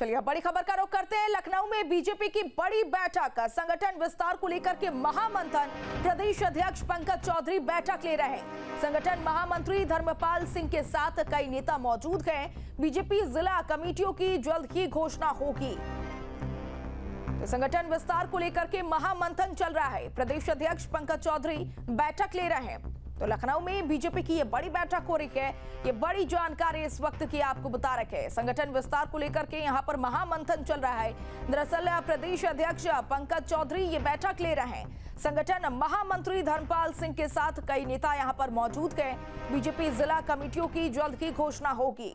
चलिए बड़ी खबर का रुख करते हैं। लखनऊ में बीजेपी की बड़ी बैठक, संगठन विस्तार को लेकर के महामंथन। प्रदेश अध्यक्ष पंकज चौधरी बैठक ले रहे हैं। संगठन महामंत्री धर्मपाल सिंह के साथ कई नेता मौजूद हैं। बीजेपी जिला कमेटियों की जल्द ही घोषणा होगी। तो संगठन विस्तार को लेकर के महामंथन चल रहा है। प्रदेश अध्यक्ष पंकज चौधरी बैठक ले रहे हैं। तो लखनऊ में बीजेपी की ये बड़ी बैठक हो रही है। ये बड़ी जानकारी इस वक्त की आपको बता रखे। संगठन विस्तार को लेकर के यहाँ पर महामंथन चल रहा है। दरअसल प्रदेश अध्यक्ष पंकज चौधरी ये बैठक ले रहे हैं। संगठन महामंत्री धर्मपाल सिंह के साथ कई नेता यहाँ पर मौजूद हैं। बीजेपी जिला कमेटियों की जल्द ही घोषणा होगी।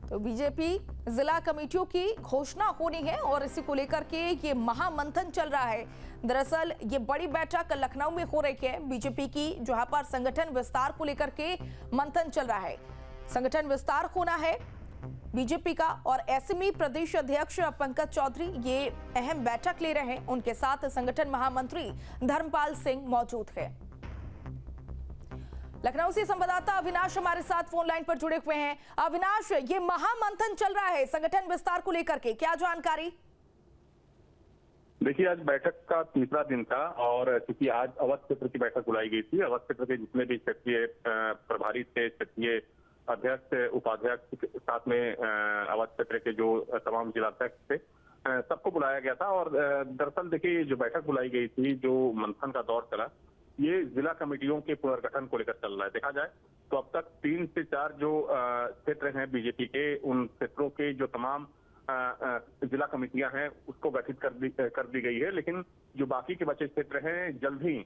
तो बीजेपी जिला कमेटियों की घोषणा होनी है और इसी को लेकर के ये महामंथन चल रहा है। दरअसल ये बड़ी बैठक लखनऊ में हो रही है बीजेपी की, जहां पर संगठन विस्तार को लेकर के मंथन चल रहा है। संगठन विस्तार होना है बीजेपी का और ऐसे में प्रदेश अध्यक्ष पंकज चौधरी ये अहम बैठक ले रहे हैं। उनके साथ संगठन महामंत्री धर्मपाल सिंह मौजूद है। लखनऊ से संवाददाता अविनाश हमारे साथ फोन लाइन पर जुड़े हुए हैं। अविनाश, ये महामंथन चल रहा है संगठन विस्तार को लेकर के, क्या जानकारी? देखिए, आज बैठक का तीसरा दिन था और क्योंकि आज अवध क्षेत्र की बैठक बुलाई गई थी। अवध क्षेत्र के जितने भी क्षेत्रीय प्रभारी थे, क्षेत्रीय अध्यक्ष, उपाध्यक्ष, साथ में अवध क्षेत्र के जो तमाम जिलाध्यक्ष थे, सबको बुलाया गया था। और दरअसल देखिए, जो बैठक बुलाई गई थी, जो मंथन का दौर चला, ये जिला कमेटियों के पुनर्गठन को लेकर चल रहा है। देखा जाए तो अब तक 3 से 4 जो क्षेत्र हैं बीजेपी के, उन क्षेत्रों के जो तमाम जिला कमेटियां हैं उसको गठित कर दी गई है। लेकिन जो बाकी के बचे क्षेत्र हैं, जल्द ही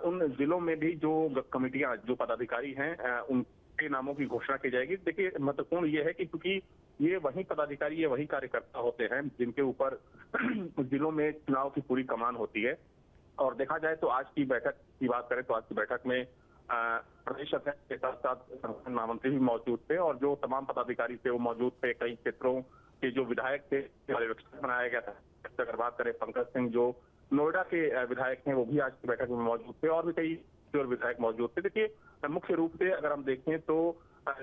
उन जिलों में भी जो कमेटियां, जो पदाधिकारी हैं, उनके नामों की घोषणा की जाएगी। देखिए, महत्वपूर्ण ये है कि क्योंकि ये वही पदाधिकारी, ये वही कार्यकर्ता होते हैं जिनके ऊपर जिलों में चुनाव की पूरी कमान होती है। और देखा जाए तो आज की बैठक की बात करें तो आज की बैठक में प्रदेश अध्यक्ष के साथ साथ संगठन महामंत्री भी मौजूद थे और जो तमाम पदाधिकारी थे वो मौजूद थे। कई क्षेत्रों के जो विधायक थे, पर्यवेक्षक बनाया गया था। अगर बात करें पंकज सिंह जो नोएडा के विधायक हैं, वो भी आज की बैठक में मौजूद थे और भी कई और विधायक मौजूद थे। देखिए, मुख्य रूप से अगर हम देखें तो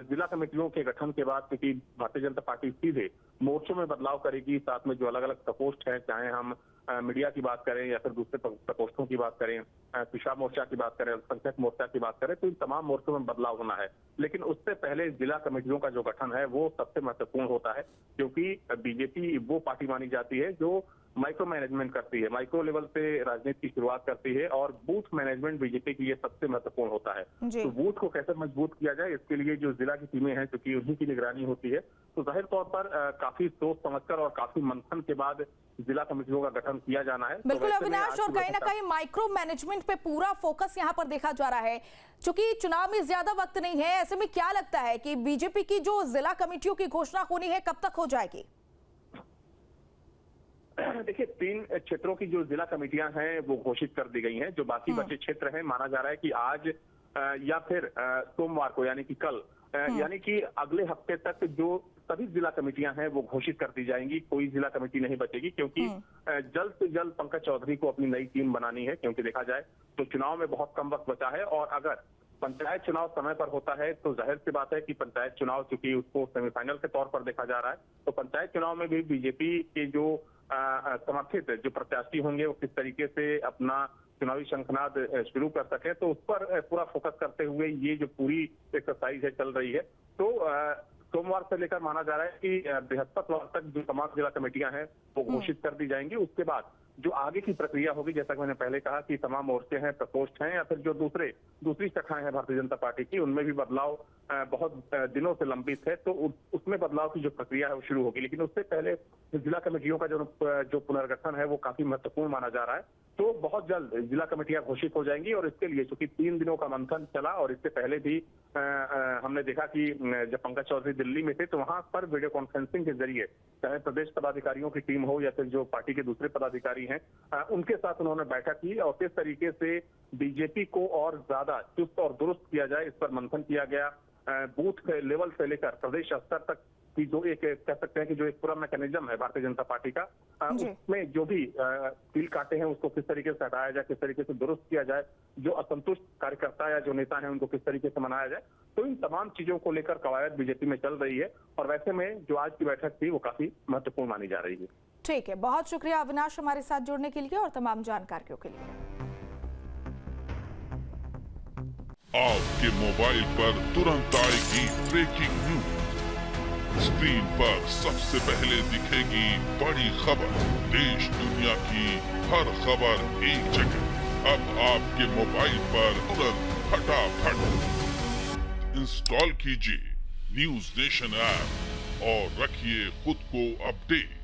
जिला कमेटियों के गठन के बाद क्योंकि भारतीय जनता पार्टी सीधे मोर्चों में बदलाव करेगी, साथ में जो अलग अलग प्रकोष्ठ हैं, चाहे हम मीडिया की बात करें या फिर दूसरे प्रकोष्ठों की बात करें, पिछड़ा मोर्चा की बात करें, अल्पसंख्यक मोर्चा की बात करें, तो इन तमाम मोर्चों में बदलाव होना है। लेकिन उससे पहले जिला कमेटियों का जो गठन है वो सबसे महत्वपूर्ण होता है, क्योंकि बीजेपी वो पार्टी मानी जाती है जो माइक्रो मैनेजमेंट करती है, माइक्रो लेवल से राजनीति की शुरुआत करती है और बूथ मैनेजमेंट बीजेपी के लिए सबसे महत्वपूर्ण होता है। तो बूथ को कैसे मजबूत किया जाए, इसके लिए जो जिला की टीमें हैं, क्योंकि उन्हीं की निगरानी होती है, तो जाहिर तौर पर काफी सोच समझकर और काफी मंथन के बाद जिला कमेटियों का गठन किया जाना है। बिल्कुल अविनाश, और कहीं ना कहीं माइक्रो मैनेजमेंट पे पूरा फोकस यहाँ पर देखा जा रहा है। चूंकि चुनाव में ज्यादा वक्त नहीं है, ऐसे में क्या लगता है कि बीजेपी की जो जिला कमेटियों की घोषणा होनी है कब तक हो जाएगी? देखिए, 3 क्षेत्रों की जो जिला कमेटियां हैं वो घोषित कर दी गई हैं। जो बाकी बचे क्षेत्र हैं, माना जा रहा है कि आज या फिर सोमवार को, यानी कि कल, यानी कि अगले हफ्ते तक जो सभी जिला कमेटियां हैं वो घोषित कर दी जाएंगी। कोई जिला कमेटी नहीं बचेगी, क्योंकि जल्द से जल्द पंकज चौधरी को अपनी नई टीम बनानी है। क्योंकि देखा जाए तो चुनाव में बहुत कम वक्त बचा है और अगर पंचायत चुनाव समय पर होता है तो जाहिर सी बात है कि पंचायत चुनाव, चूंकि उसको सेमीफाइनल के तौर पर देखा जा रहा है, तो पंचायत चुनाव में भी बीजेपी के जो समर्थित जो प्रत्याशी होंगे वो किस तरीके से अपना चुनावी शंखनाद शुरू कर सके, तो उस पर पूरा फोकस करते हुए ये जो पूरी एक्सरसाइज है चल रही है। तो सोमवार से लेकर माना जा रहा है कि बृहस्पतिवार तक जो तमाम जिला कमेटियां हैं वो घोषित कर दी जाएंगी। उसके बाद जो आगे की प्रक्रिया होगी, जैसा कि मैंने पहले कहा कि तमाम मोर्चे हैं, प्रकोष्ठ हैं या फिर जो दूसरी शाखाएं हैं भारतीय जनता पार्टी की, उनमें भी बदलाव बहुत दिनों से लंबित है, तो उसमें बदलाव की जो प्रक्रिया है वो शुरू होगी। लेकिन उससे पहले जिला कमेटियों का जो पुनर्गठन है वो काफी महत्वपूर्ण माना जा रहा है। तो बहुत जल्द जिला कमेटियां घोषित हो जाएंगी और इसके लिए चूंकि 3 दिनों का मंथन चला और इससे पहले भी हमने देखा कि जब पंकज चौधरी दिल्ली में थे तो वहां पर वीडियो कॉन्फ्रेंसिंग के जरिए चाहे प्रदेश पदाधिकारियों की टीम हो या फिर जो पार्टी के दूसरे पदाधिकारी हैं, उनके साथ उन्होंने बैठक की और किस तरीके से बीजेपी को और ज्यादा चुस्त और दुरुस्त किया जाए, इस पर मंथन किया गया। बूथ लेवल से लेकर प्रदेश स्तर तक की जो एक कह सकते हैं कि जो एक पूरा मैकेनिज्म है भारतीय जनता पार्टी का, जी। उसमें जो भी कील काटे हैं उसको किस तरीके से हटाया जाए, किस तरीके से दुरुस्त किया जाए, जो असंतुष्ट कार्यकर्ता या जो नेता हैं उनको किस तरीके से मनाया जाए, तो इन तमाम चीजों को लेकर कवायद बीजेपी में चल रही है। और वैसे में जो आज की बैठक थी वो काफी महत्वपूर्ण मानी जा रही है। ठीक है, बहुत शुक्रिया अविनाश हमारे साथ जुड़ने के लिए और तमाम जानकारियों के लिए। आपके मोबाइल पर तुरंत आएगी ब्रेकिंग न्यूज, स्क्रीन पर सबसे पहले दिखेगी बड़ी खबर, देश दुनिया की हर खबर एक जगह। अब आपके मोबाइल पर तुरंत फटाफट इंस्टॉल कीजिए न्यूज नेशन ऐप और रखिए खुद को अपडेट।